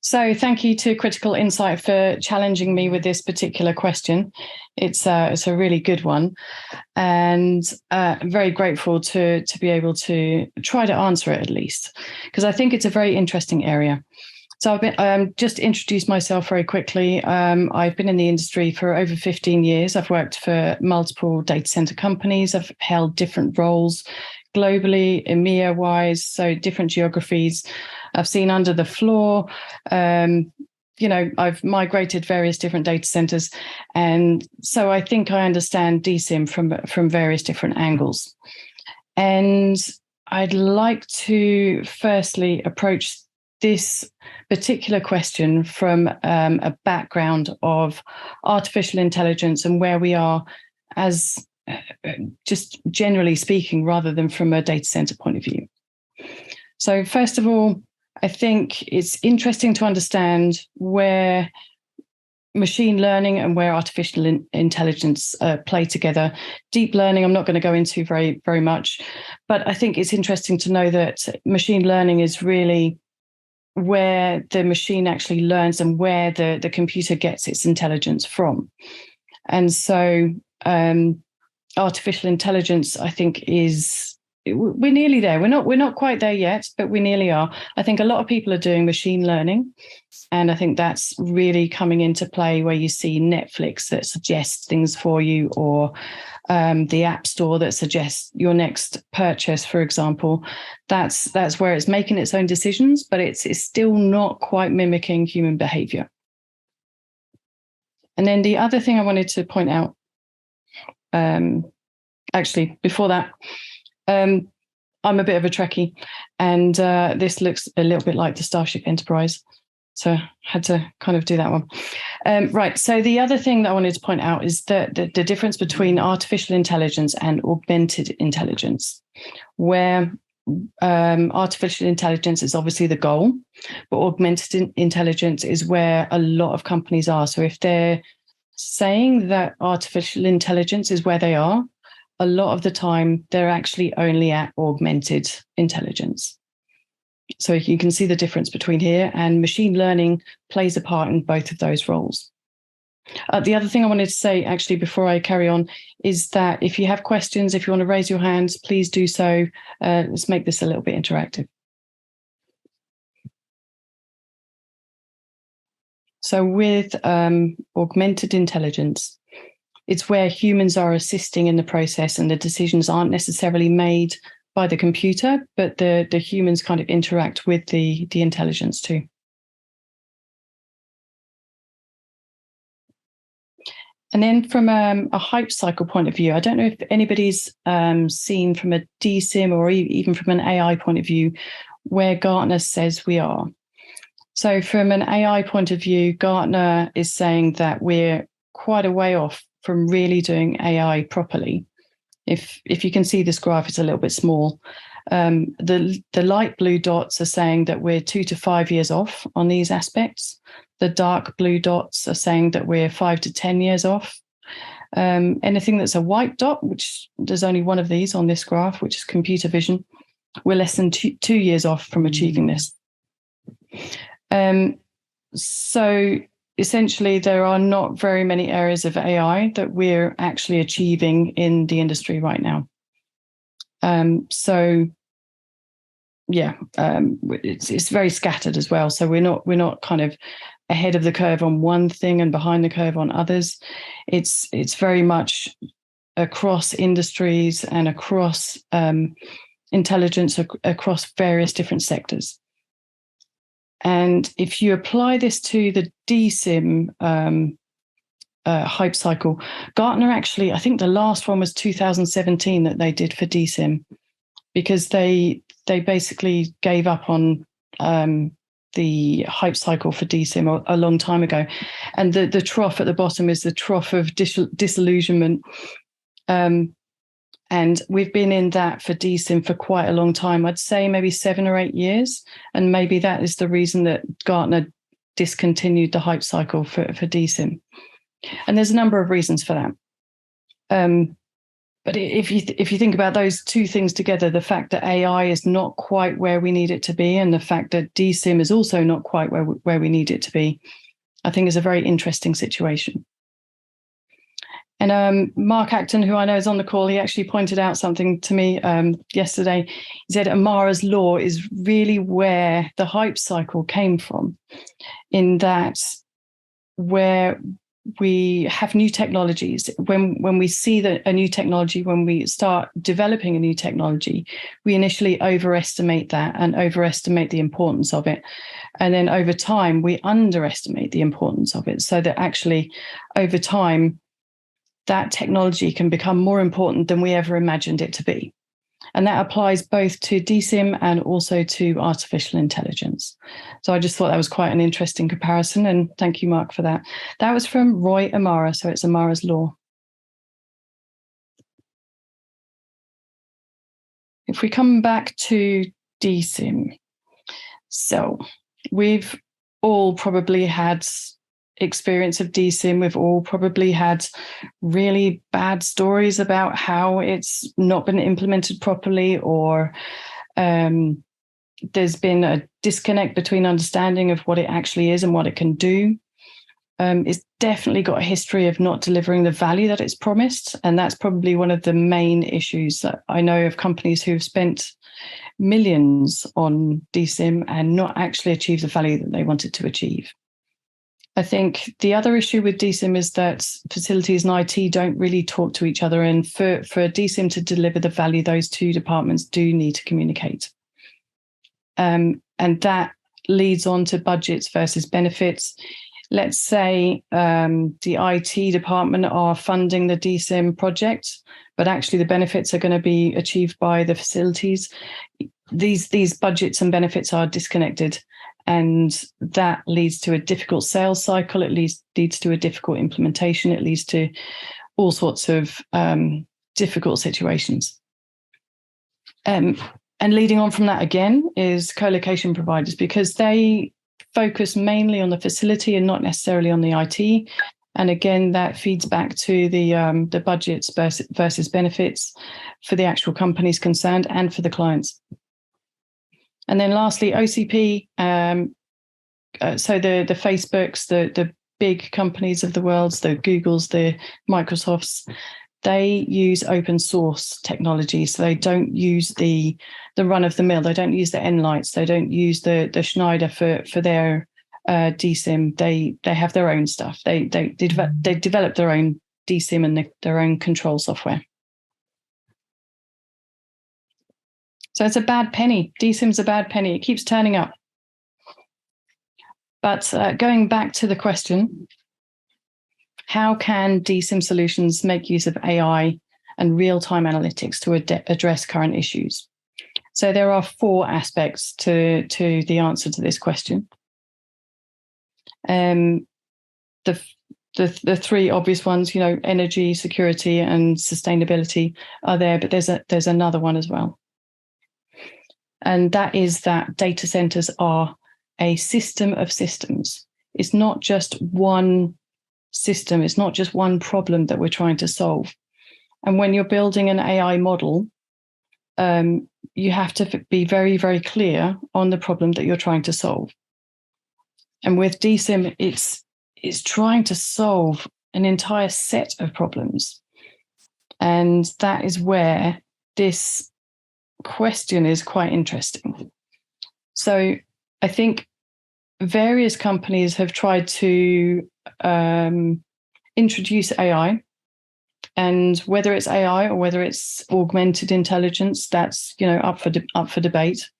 So thank you to Critical Insight for challenging me with this particular question. It's a really good one, and I'm very grateful to be able to try to answer it at least, because I think it's a very interesting area. So I've been, just introduce myself very quickly. I've been in the industry for over 15 years. I've worked for multiple data center companies. I've held different roles globally, EMEA-wise, so different geographies. I've seen under the floor. I've migrated various different data centers. And so I think I understand DCIM from various different angles. And I'd like to firstly approach this particular question from a background of artificial intelligence and where we are as just generally speaking, rather than from a data center point of view. So first of all, I think it's interesting to understand where machine learning and where artificial intelligence play together. Deep learning, I'm not going to go into very, very much, but I think it's interesting to know that machine learning is really where the machine actually learns and where the computer gets its intelligence from. And so artificial intelligence, I think, we're nearly there. We're not quite there yet, but we nearly are. I think a lot of people are doing machine learning, and I think that's really coming into play where you see Netflix that suggests things for you, or the App Store that suggests your next purchase, for example. That's where it's making its own decisions, but it's still not quite mimicking human behavior. And then the other thing I wanted to point out, actually, before that, I'm a bit of a Trekkie, and this looks a little bit like the Starship Enterprise. So I had to kind of do that one. Right. So the other thing that I wanted to point out is that the difference between artificial intelligence and augmented intelligence, where artificial intelligence is obviously the goal, but augmented intelligence is where a lot of companies are. So if they're saying that artificial intelligence is where they are, a lot of the time they're actually only at augmented intelligence. So you can see the difference between here, and machine learning plays a part in both of those roles. The other thing I wanted to say, actually, before I carry on, is that if you have questions, if you want to raise your hands, please do so. Let's make this a little bit interactive. So with augmented intelligence, it's where humans are assisting in the process and the decisions aren't necessarily made by the computer, but the humans kind of interact with the intelligence too. And then from a hype cycle point of view, I don't know if anybody's seen from a DCIM or even from an AI point of view where Gartner says we are. So from an AI point of view, Gartner is saying that we're quite a way off from really doing AI properly. If you can see this graph, it's a little bit small. The light blue dots are saying that we're 2 to 5 years off on these aspects. The dark blue dots are saying that we're 5 to 10 years off. Anything that's a white dot, which there's only one of these on this graph, which is computer vision, we're less than 2 years off from achieving this. So essentially, there are not very many areas of AI that we're actually achieving in the industry right now. It's very scattered as well. So we're not kind of ahead of the curve on one thing and behind the curve on others. It's very much across industries and across intelligence across various different sectors. And if you apply this to the DCIM hype cycle, Gartner actually, I think the last one was 2017 that they did for DCIM, because they basically gave up on the hype cycle for DCIM a long time ago. And the trough at the bottom is the trough of disillusionment. And we've been in that for DCIM for quite a long time. I'd say maybe 7 or 8 years. And maybe that is the reason that Gartner discontinued the hype cycle for DCIM. And there's a number of reasons for that. But if you think about those two things together, the fact that AI is not quite where we need it to be, and the fact that DCIM is also not quite where we need it to be, I think is a very interesting situation. And Mark Acton, who I know is on the call, he actually pointed out something to me yesterday. He said Amara's law is really where the hype cycle came from, in that where we have new technologies. When we see a new technology, when we start developing a new technology, we initially overestimate that and overestimate the importance of it. And then over time, we underestimate the importance of it, so that actually over time, that technology can become more important than we ever imagined it to be. And that applies both to DCIM and also to artificial intelligence. So I just thought that was quite an interesting comparison. And thank you, Mark, for that. That was from Roy Amara. So it's Amara's law. If we come back to DCIM, so we've all probably had experience of DCIM. We've all probably had really bad stories about how it's not been implemented properly, or there's been a disconnect between understanding of what it actually is and what it can do. It's definitely got a history of not delivering the value that it's promised, and that's probably one of the main issues that I know of companies who've spent millions on DCIM and not actually achieved the value that they wanted to achieve. I think the other issue with DCIM is that facilities and IT don't really talk to each other. And for DCIM to deliver the value, those two departments do need to communicate. And that leads on to budgets versus benefits. Let's say the IT department are funding the DCIM project, but actually the benefits are going to be achieved by the facilities. These budgets and benefits are disconnected. And that leads to a difficult sales cycle. It leads to a difficult implementation. It leads to all sorts of difficult situations. And leading on from that again is co-location providers, because they focus mainly on the facility and not necessarily on the IT. And again, that feeds back to the budgets versus benefits for the actual companies concerned and for the clients. And then lastly, OCP. So the Facebooks, the big companies of the world, the Googles, the Microsofts, they use open source technology. So they don't use the run of the mill. They don't use the Enlights. They don't use the Schneider for their DCIM. They have their own stuff. They develop their own DCIM and their own control software. So it's a bad penny. DCIM's a bad penny. It keeps turning up. But going back to the question, how can DCIM solutions make use of AI and real-time analytics to address current issues? So there are 4 aspects to the answer to this question. The 3 obvious ones, energy, security, and sustainability are there, but there's another one as well. And that is that data centers are a system of systems. It's not just one system. It's not just one problem that we're trying to solve. And when you're building an AI model, you have to be very, very clear on the problem that you're trying to solve. And with DCIM, it's trying to solve an entire set of problems. And that is where this question is quite interesting. So I think various companies have tried to introduce AI, and whether it's AI or whether it's augmented intelligence, that's up for debate.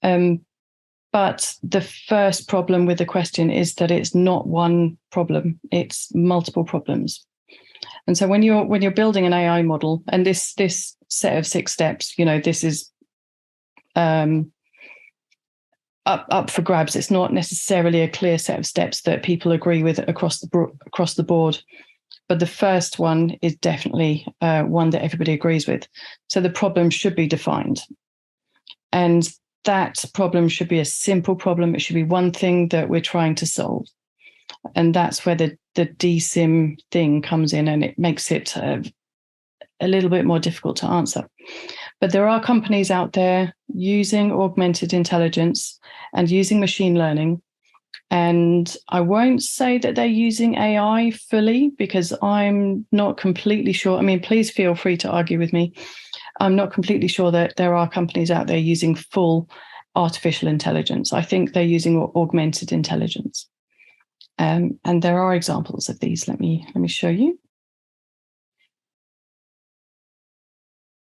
But the first problem with the question is that it's not one problem; it's multiple problems. And so when you're building an AI model, and this set of 6 steps, this is up for grabs. It's not necessarily a clear set of steps that people agree with across the board. But the first one is definitely one that everybody agrees with. So the problem should be defined. And that problem should be a simple problem. It should be one thing that we're trying to solve. And that's where the DCIM thing comes in, and it makes it a little bit more difficult to answer. But there are companies out there using augmented intelligence and using machine learning. And I won't say that they're using AI fully, because I'm not completely sure. I mean, please feel free to argue with me. I'm not completely sure that there are companies out there using full artificial intelligence. I think they're using augmented intelligence. And there are examples of these. Let me show you.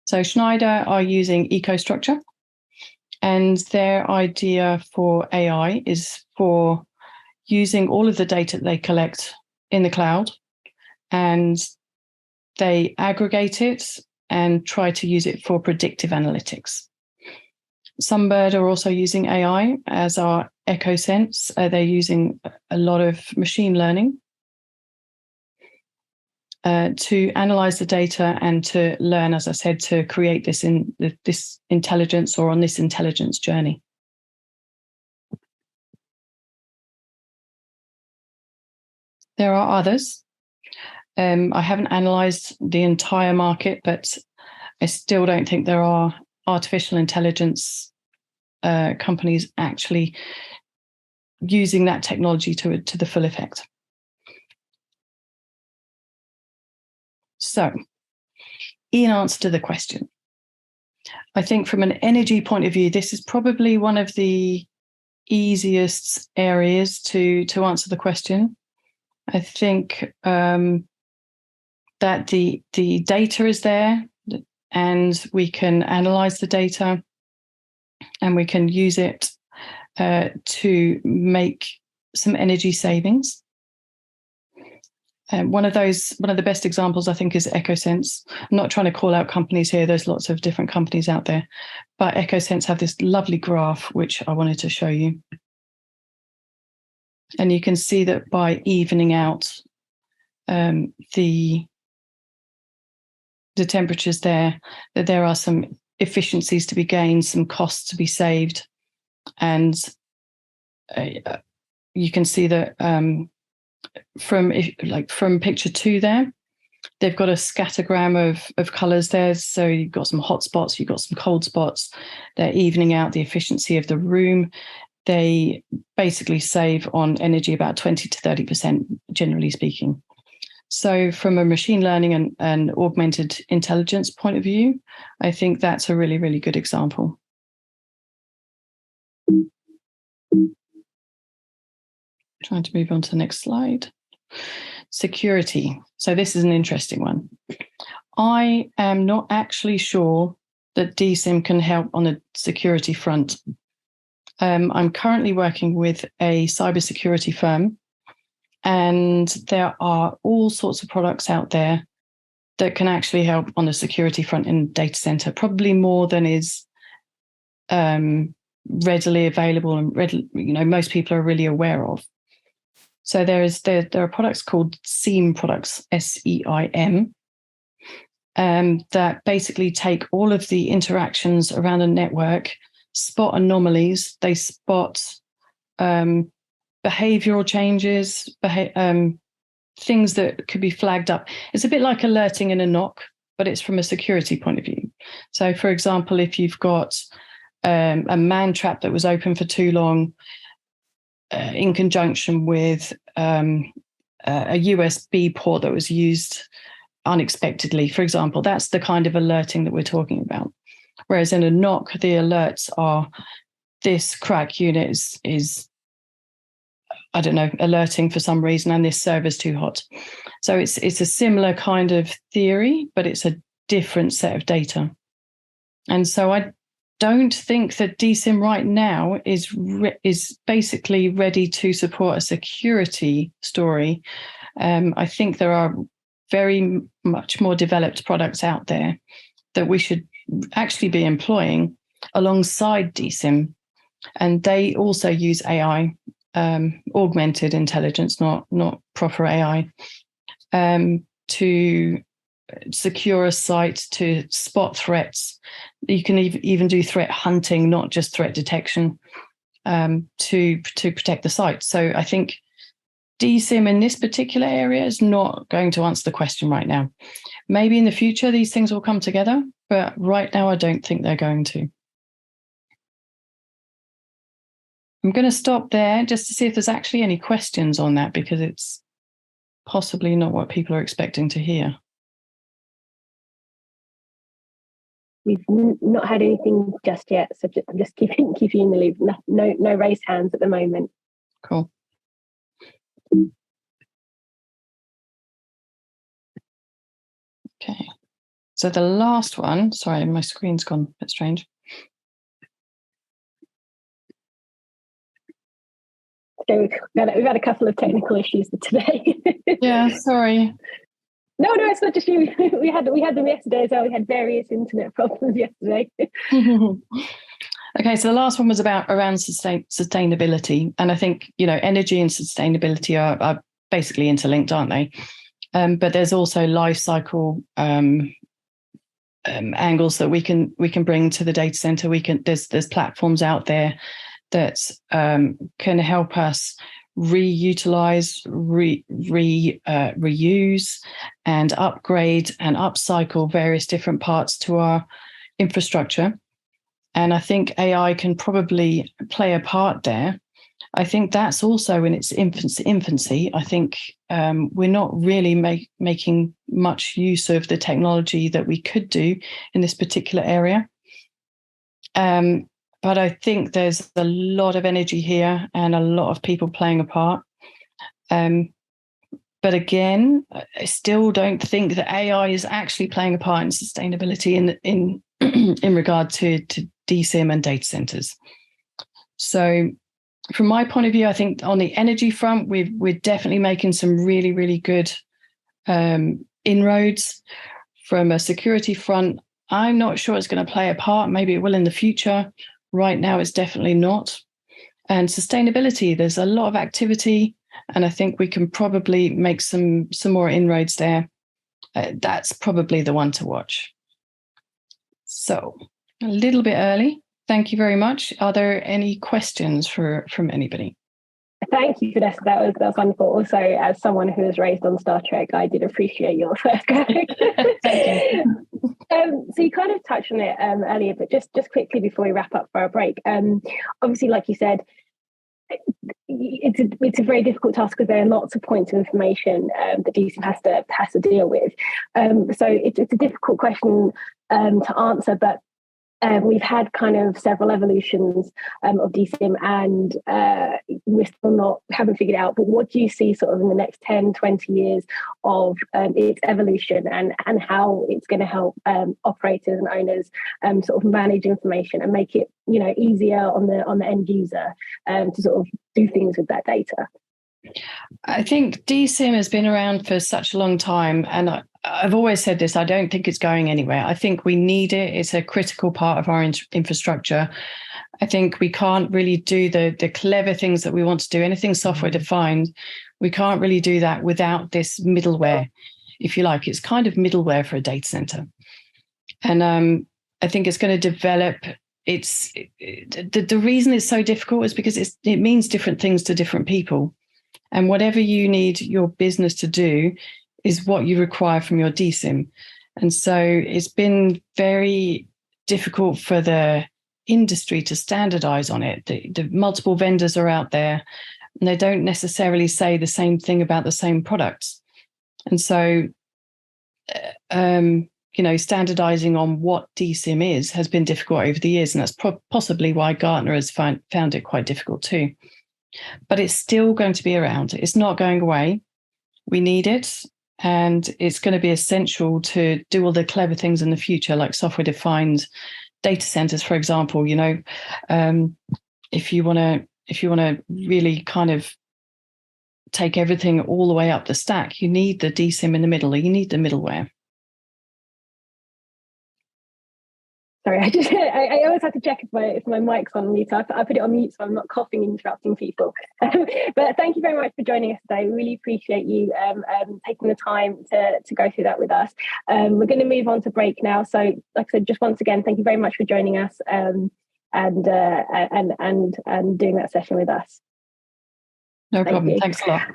So Schneider are using EcoStructure, and their idea for AI is for using all of the data they collect in the cloud, and they aggregate it and try to use it for predictive analytics. Sunbird are also using AI, as are EchoSense. They're using a lot of machine learning to analyze the data and to learn, as I said, to create this intelligence, or on this intelligence journey. There are others. I haven't analyzed the entire market, but I still don't think there are artificial intelligence companies actually using that technology to the full effect. So, in answer to the question, I think from an energy point of view, this is probably one of the easiest areas to answer the question. I think that the data is there, and we can analyze the data, and we can use it to make some energy savings. One of the best examples, I think, is EchoSense. I'm not trying to call out companies here. There's lots of different companies out there, but EchoSense have this lovely graph, which I wanted to show you. And you can see that by evening out the temperatures there, that there are some efficiencies to be gained, some costs to be saved. And you can see that from picture 2 there, they've got a scattergram of colors there. So you've got some hot spots, you've got some cold spots. They're evening out the efficiency of the room. They basically save on energy about 20 to 30%, generally speaking. So from a machine learning and augmented intelligence point of view, I think that's a really, really good example. Trying to move on to the next slide. Security. So this is an interesting one. I am not actually sure that DCIM can help on the security front. I'm currently working with a cybersecurity firm, and there are all sorts of products out there that can actually help on the security front in data center, probably more than is readily available and most people are really aware of. So there are products called SIEM products, SEIM, that basically take all of the interactions around a network, spot anomalies, they spot behavioral changes, things that could be flagged up. It's a bit like alerting in a knock, but it's from a security point of view. So, for example, if you've got a man trap that was open for too long, in conjunction with a USB port that was used unexpectedly, for example, that's the kind of alerting that we're talking about. Whereas in a knock, the alerts are this crack unit is I don't know, alerting for some reason, and this server's too hot. So it's a similar kind of theory, but it's a different set of data. And so I don't think that DCIM right now is basically ready to support a security story. I think there are very much more developed products out there that we should actually be employing alongside DCIM. And they also use AI, augmented intelligence, not proper AI, to secure a site, to spot threats. You can even do threat hunting, not just threat detection, to protect the site. So I think DCIM in this particular area is not going to answer the question right now. Maybe in the future these things will come together, but right now I don't think they're going to. I'm going to stop there just to see if there's actually any questions on that, because it's possibly not what people are expecting to hear. We've not had anything just yet, so I'm just keeping you in the loop. No raised hands at the moment. Cool. Okay. So the last one, sorry, my screen's gone a bit strange. So we've had a couple of technical issues today. Yeah, sorry. No, it's not just you. We had them yesterday as well. We had various internet problems yesterday. Okay, so the last one was around sustainability, and I think energy and sustainability are basically interlinked, aren't they? But there's also life cycle angles that we can bring to the data center. There's platforms out there that can help us reutilize, reuse, and upgrade and upcycle various different parts to our infrastructure. And I think AI can probably play a part there. I think that's also in its infancy. I think we're not really making much use of the technology that we could do in this particular area. But I think there's a lot of energy here and a lot of people playing a part. But again, I still don't think that AI is actually playing a part in sustainability in regard to DCIM and data centers. So from my point of view, I think on the energy front, we're definitely making some really, really good inroads. From a security front, I'm not sure it's going to play a part. Maybe it will in the future. Right now, it's definitely not. And sustainability, there's a lot of activity, and I think we can probably make some more inroads there. That's probably the one to watch. So a little bit early. Thank you very much. Are there any questions from anybody? Thank you, Vanessa. That was wonderful. Also, as someone who was raised on Star Trek, I did appreciate your first go. Thank you. So you kind of touched on it earlier, but just quickly before we wrap up for our break. Obviously, like you said, it's a very difficult task because there are lots of points of information that DCIM has to deal with. So it's a difficult question to answer, but we've had kind of several evolutions of DCIM, and we're still haven't figured out, but what do you see sort of in the next 10, 20 years of its evolution and how it's going to help operators and owners sort of manage information and make it easier on the end user to sort of do things with that data? I think DCIM has been around for such a long time, and I've always said this, I don't think it's going anywhere. I think we need it. It's a critical part of our infrastructure. I think we can't really do the clever things that we want to do, anything software defined. We can't really do that without this middleware, if you like. It's kind of middleware for a data center. And I think it's going to develop. The reason it's so difficult is because it means different things to different people. And whatever you need your business to do is what you require from your DCIM. And so it's been very difficult for the industry to standardize on it. The multiple vendors are out there, and they don't necessarily say the same thing about the same products. And so, standardizing on what DCIM has been difficult over the years. And that's possibly why Gartner has found it quite difficult too. But it's still going to be around. It's not going away. We need it. And it's going to be essential to do all the clever things in the future, like software-defined data centers, for example. If you want to really kind of take everything all the way up the stack, you need the DCIM in the middle. You need the middleware. Sorry, I always have to check if my mic's on mute. I put it on mute so I'm not coughing and interrupting people. But thank you very much for joining us today. We really appreciate you taking the time to go through that with us. We're going to move on to break now. So, like I said, just once again, thank you very much for joining us and doing that session with us. No problem. Thanks a lot.